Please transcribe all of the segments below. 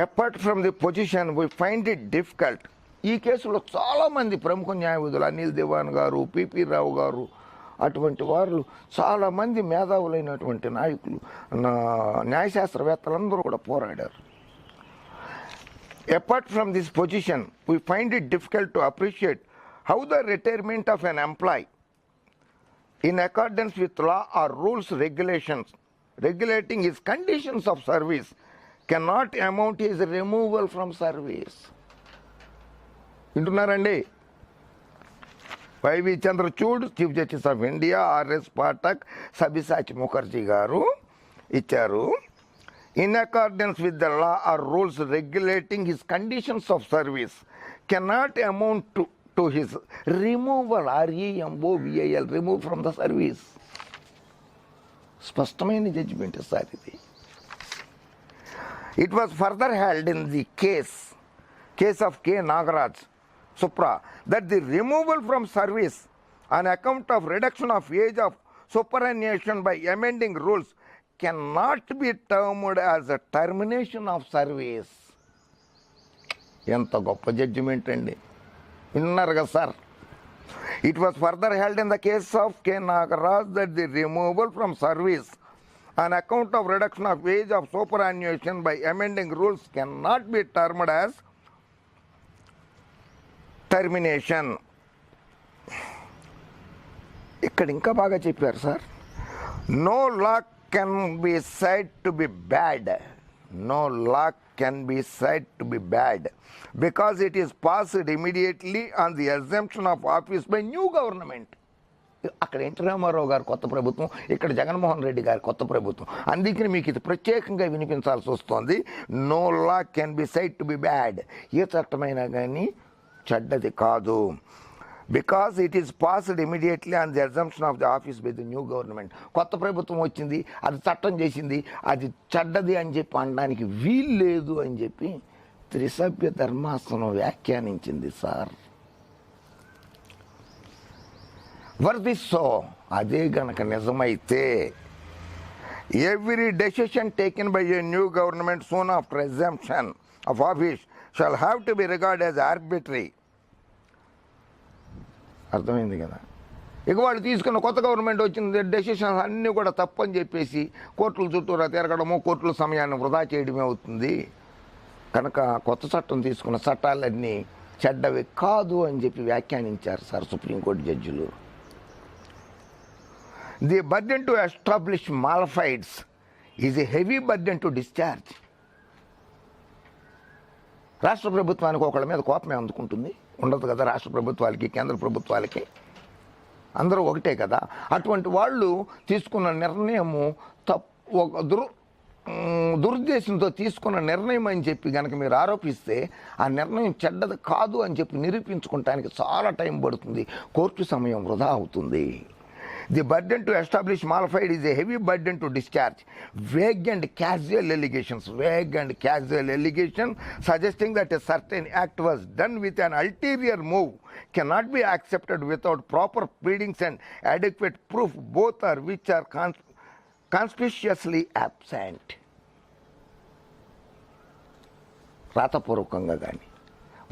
Apart from the position we find it difficult. ఈ కేసులో చాలామంది ప్రముఖ న్యాయవాదులు, అనిల్ దివాన్ గారు, పిపి రావు గారు, అటువంటి వారు చాలామంది మేధావులైనటువంటి నాయకులు, న్యాయశాస్త్రవేత్తలందరూ కూడా పోరాడారు. Apart from this position we find it difficult to appreciate how the retirement of an employee in accordance with law or rules regulations regulating his conditions of service cannot amount his removal from service. వింటున్నారండి? Y V Chandrachud, chief justice of India, R S Pathak, Sabyasachi Mukherjee గారు ఇచ్చారు. In accordance with the law or rules regulating his conditions of service cannot amount to his removal, REMOVAL, remove from the service. స్పష్టమైన judgment sir ఇది. It was further held in the case of K. Nagaraj Supra that the removal from service on account of reduction of age of superannuation by amending rules cannot be termed as a termination of service. ఎంత గొప్ప judgement అండి, విన్నారు కదా sir? It was further held in the case of K. Nagaraj that the removal from service on account of reduction of age of superannuation by amending rules cannot be termed as termination. ఇక్కడ ఇంకా బాగా చెప్పారు sir. No law can be said to be bad. No law can be said to be bad because it is passed immediately on the assumption of office by new government. అక్కడ NT Ramarao గారు కొత్త ప్రభుత్వం, ఇక్కడ జగన్మోహన్ రెడ్డి గారి కొత్త ప్రభుత్వం. అందుకని మీకు ఇది ప్రత్యేకంగా వినిపించాల్సి వస్తుంది. No law can be said to be bad. ఏ చట్టమైనా కానీ చెడ్డది కాదు. Because it is passed immediately on the assumption of the office by the new government. కొత్త ప్రభుత్వం వచ్చింది, అది చట్టం చేసింది, అది చెడ్డది అని చెప్పి అనడానికి వీలు లేదు అని చెప్పి త్రిసభ్య ధర్మాసనం వ్యాఖ్యానించింది సార్. వర్దిస్సో అదే గనక నిజమైతే every decision taken by a new government soon after assumption of office shall have to be regard as arbitrary. అర్థమైంది కదా? ఇక వాళ్ళు తీసుకున్న కొత్త గవర్నమెంట్ వచ్చిన డెసిషన్స్ అన్నీ కూడా తప్పని చెప్పేసి కోర్టుల చుట్టూరా తిరగడము, కోర్టుల సమయాన్ని వృధా చేయడమే అవుతుంది. కనుక కొత్త చట్టం తీసుకున్న చట్టాలన్నీ చెడ్డవి కాదు అని చెప్పి వ్యాఖ్యానించారు సార్ సుప్రీంకోర్టు జడ్జిలు. The burden to establish mala fides is a heavy burden to discharge. రాష్ట్ర ప్రభుత్వానికి ఒకళ్ళ మీద కోపమే అందుకుంటుంది, ఉండదు కదా? రాష్ట్ర ప్రభుత్వాలకి, కేంద్ర ప్రభుత్వాలకి అందరూ ఒకటే కదా. అటువంటి వాళ్ళు తీసుకున్న నిర్ణయము ఒక దురుద్దేశంతో తీసుకున్న నిర్ణయం అని చెప్పి కనుక మీరు ఆరోపిస్తే ఆ నిర్ణయం చెడ్డది కాదు అని చెప్పి నిరూపించుకోవటానికి చాలా టైం పడుతుంది, కోర్టు సమయం వృధా అవుతుంది. The burden to establish malified is a heavy burden to discharge. Vague and casual allegations suggesting that a certain act was done with an ulterior move cannot be accepted without proper pleadings and adequate proof, both are which are conspicuously absent. రాతపూర్వకంగా కానీ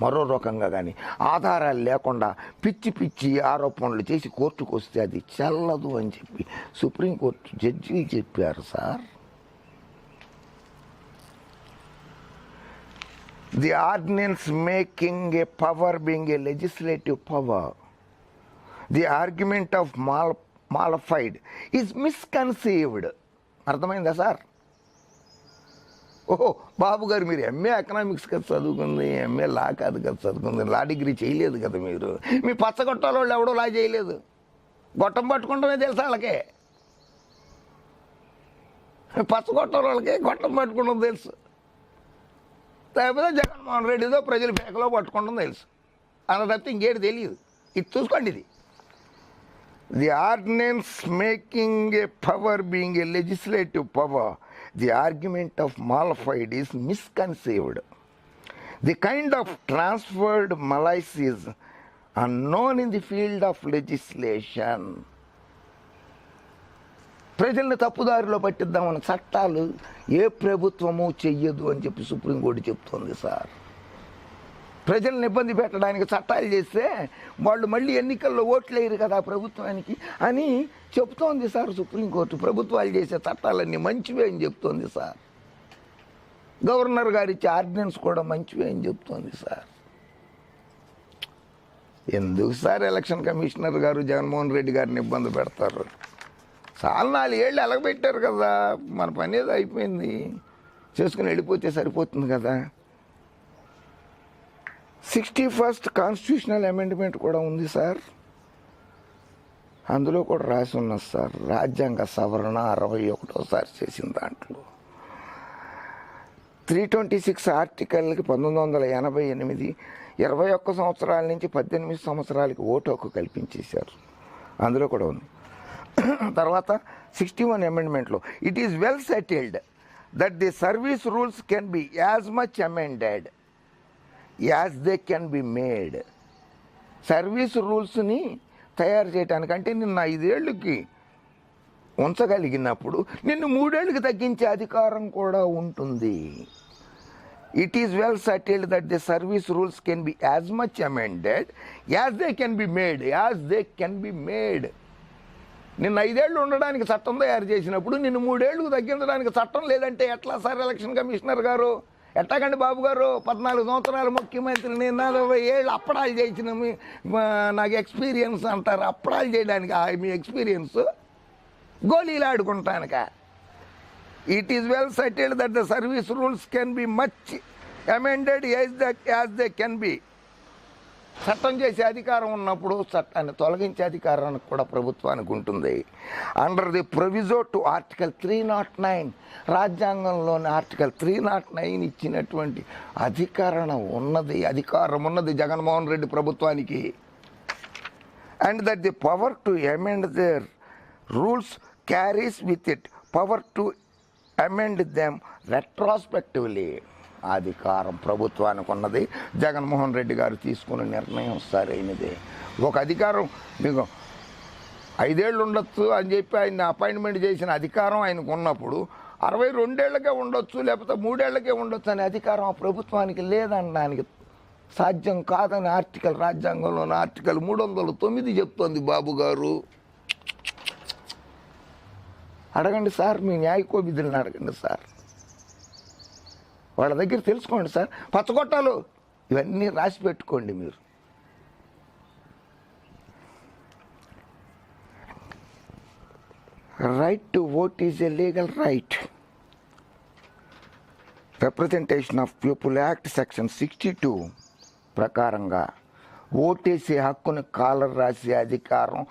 మరో రకంగా కానీ ఆధారాలు లేకుండా పిచ్చి పిచ్చి ఆరోపణలు చేసి కోర్టుకు వస్తే అది చెల్లదు అని చెప్పి సుప్రీంకోర్టు జడ్జిలు చెప్పారు sir. The ordinance making a power being a legislative power, the argument of mala fide is misconceived. అర్థమైందా సార్? ఓహో బాబు గారు, మీరు ఎంఏ ఎకనామిక్స్ కదా చదువుకుంది, ఎంఏ లా కాదు కదా చదువుకుంది, లా డిగ్రీ చేయలేదు కదా మీరు. మీ పచ్చగొట్టాల వాళ్ళు ఎవడో లా చేయలేదు, గొట్టం పట్టుకుంటమే తెలుసు వాళ్ళకే. పచ్చగొట్టాల వాళ్ళకి గొట్టం పట్టుకుంటాం తెలుసు, లేకపోతే జగన్మోహన్ రెడ్డితో ప్రజలు పేకలో పట్టుకుంటాం తెలుసు. అలా తప్పితే ఇంకేటి తెలియదు. ఇది చూసుకోండి. ఇది the ordinance making a power being a legislative power, the argument of malified is misconceived. The kind of transferred malice is unknown in the field of legislation. ప్రజల్ని తప్పుదారిలో పట్టిద్దామన్న చట్టాలు ఏ ప్రభుత్వము చెయ్యదు అని చెప్పి సుప్రీంకోర్టు చెప్తోంది సార్. ప్రజల్ని ఇబ్బంది పెట్టడానికి చట్టాలు చేస్తే వాళ్ళు మళ్ళీ ఎన్నికల్లో ఓట్లు వేయరు కదా ప్రభుత్వానికి అని చెప్తోంది సార్ సుప్రీంకోర్టు. ప్రభుత్వాలు చేసే చట్టాలన్నీ మంచివే అని చెప్తోంది సార్. గవర్నర్ గారు ఇచ్చే ఆర్డినెన్స్ కూడా మంచివే అని చెప్తోంది సార్. ఎందుకు సార్ ఎలక్షన్ కమిషనర్ గారు జగన్మోహన్ రెడ్డి గారిని ఇబ్బంది పెడతారు? చాలా 4 ఏళ్ళు ఎలగబెట్టారు కదా, మన పని ఏదో అయిపోయింది, చేసుకుని వెళ్ళిపోతే సరిపోతుంది కదా. 61st కాన్స్టిట్యూషనల్ అమెండ్మెంట్ కూడా ఉంది సార్. అందులో కూడా రాసి ఉన్నది సార్, రాజ్యాంగ సవరణ 61వ చేసిన దాంట్లో 326 ఆర్టికల్కి 1988 21 సంవత్సరాల నుంచి 18 సంవత్సరాలకి ఓటు హక్కు కల్పించేశారు. అందులో కూడా ఉంది. తర్వాత 61 అమెండ్మెంట్లో it is well settled that the service rules can be as much amended as they can be made. Service రూల్స్ని తయారు చేయడానికి అంటే నిన్న 5 ఏళ్ళకి ఉంచగలిగినప్పుడు నిన్ను 3 ఏళ్ళకి తగ్గించే అధికారం కూడా ఉంటుంది. It is well settled that the service rules can be as much amended as they can be made. As they can be made. నిన్ను 5 ఏళ్ళు ఉండడానికి చట్టం తయారు చేసినప్పుడు నిన్ను 3 ఏళ్ళకు తగ్గించడానికి చట్టం లేదంటే ఎట్లా సార్ ఎలక్షన్ కమిషనర్ గారు? ఎట్లాగండి బాబు గారు? 14 సంవత్సరాలు ముఖ్యమంత్రి, నేను 40 ఏళ్ళు అప్పడాలు చేసిన నాకు ఎక్స్పీరియన్స్ అంటారు. అప్పడాలు చేయడానికి మీ ఎక్స్పీరియన్స్ గోళీలు ఆడుకుంటానుక. It is well settled that the service rules can be much amended as they can be. చట్టం చేసే అధికారం ఉన్నప్పుడు చట్టాన్ని తొలగించే అధికారానికి కూడా ప్రభుత్వానికి ఉంటుంది. Under the proviso to article 309, రాజ్యాంగంలోని ఆర్టికల్ 309 ఇచ్చినటువంటి అధికారం ఉన్నది జగన్మోహన్ రెడ్డి ప్రభుత్వానికి. And that the power to amend their rules carries with it power to amend them retrospectively. అధికారం ప్రభుత్వానికి ఉన్నది. జగన్మోహన్ రెడ్డి గారు తీసుకున్న నిర్ణయం సరైనదే. ఒక అధికారం మీకు 5 ఏళ్ళు ఉండొచ్చు అని చెప్పి ఆయన అపాయింట్మెంట్ చేసిన అధికారం ఆయనకు ఉన్నప్పుడు 62 ఏళ్ళకే ఉండొచ్చు, లేకపోతే 3 ఏళ్ళకే ఉండొచ్చు అనే అధికారం ఆ ప్రభుత్వానికి లేదనడానికి సాధ్యం కాదని రాజ్యాంగంలోని ఆర్టికల్ 309 చెప్తోంది బాబు గారు. అడగండి సార్, మీ న్యాయకోవిధులను అడగండి సార్, వాళ్ళ దగ్గర తెలుసుకోండి సార్. పచ్చగొట్టాలు ఇవన్నీ రాసి పెట్టుకోండి మీరు. Right to vote is a legal right. Representation of people act section 62 ప్రకారంగా ఓటేసే హక్కును కాలర్ రాసే అధికారం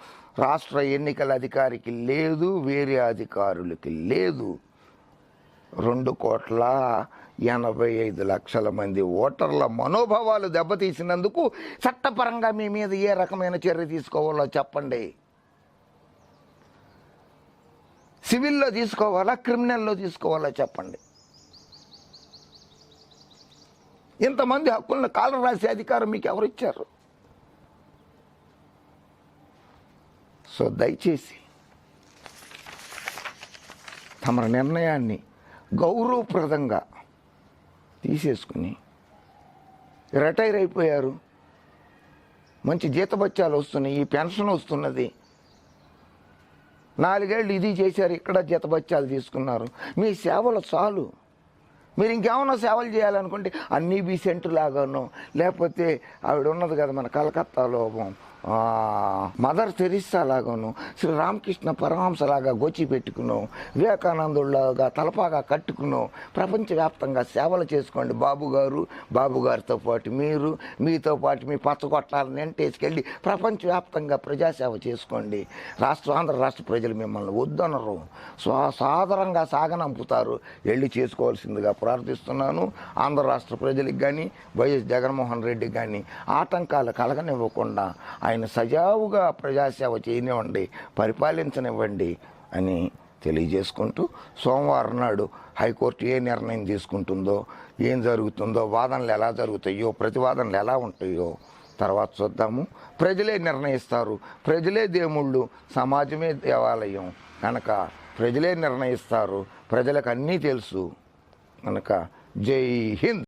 రాష్ట్ర ఎన్నికల అధికారికి లేదు, వేరే అధికారులకి లేదు. 2,85,00,000 మంది ఓటర్ల మనోభావాలు దెబ్బతీసినందుకు చట్టపరంగా మీ మీద ఏ రకమైన చర్య తీసుకోవాలో చెప్పండి. సివిల్లో తీసుకోవాలా, క్రిమినల్లో తీసుకోవాలా చెప్పండి. ఇంతమంది హక్కులను కాలర్ రాసే అధికారం మీకు ఎవరు ఇచ్చారు? సో దయచేసి తమ నిర్ణయాన్ని గౌరవప్రదంగా తీసేసుకుని రిటైర్ అయిపోయారు, మంచి జీతభత్యాలు వస్తున్నాయి, ఈ పెన్షన్ వస్తున్నది, 4 ఏళ్ళు ఇది చేశారు, ఇక్కడ జీతభత్యాలు తీసుకున్నారు, మీ సేవలు చాలు. మీరు ఇంకేమన్నా సేవలు చేయాలనుకుంటే అన్నీ బీసెంట్ లాగాను, లేకపోతే ఆవిడ ఉన్నది కదా మన కలకత్తాలో మదర్ తెరిస్సా లాగాను, శ్రీ రామకృష్ణ పరమహంసలాగా గోచి పెట్టుకును, వివేకానందులాగా తలపాగా కట్టుకును ప్రపంచవ్యాప్తంగా సేవలు చేసుకోండి బాబు గారితో పాటు మీరు, మీతో పాటు మీ పచ్చగొట్టాలని వెంటేసుకెళ్ళి ప్రపంచవ్యాప్తంగా ప్రజాసేవ చేసుకోండి. ఆంధ్ర రాష్ట్ర ప్రజలు మిమ్మల్ని వద్దనరు, సాదరంగా సాగనంపుతారు. వెళ్ళి చేసుకోవాల్సిందిగా ప్రార్థిస్తున్నాను. ఆంధ్ర రాష్ట్ర ప్రజలకు కానీ వైఎస్ జగన్మోహన్ రెడ్డికి కానీ ఆటంకాలు కలగనివ్వకుండా ఆయన సజావుగా ప్రజాసేవ చేయనివ్వండి, పరిపాలించనివ్వండి అని తెలియజేసుకుంటూ, సోమవారం నాడు హైకోర్టు ఏ నిర్ణయం తీసుకుంటుందో, ఏం జరుగుతుందో, వాదనలు ఎలా జరుగుతాయో, ప్రతివాదనలు ఎలా ఉంటాయో తర్వాత చూద్దాము. ప్రజలే నిర్ణయిస్తారు, ప్రజలే దేవుళ్ళు, సమాజమే దేవాలయం కనుక ప్రజలే నిర్ణయిస్తారు. ప్రజలకు అన్నీ తెలుసు కనుక జై హింద్.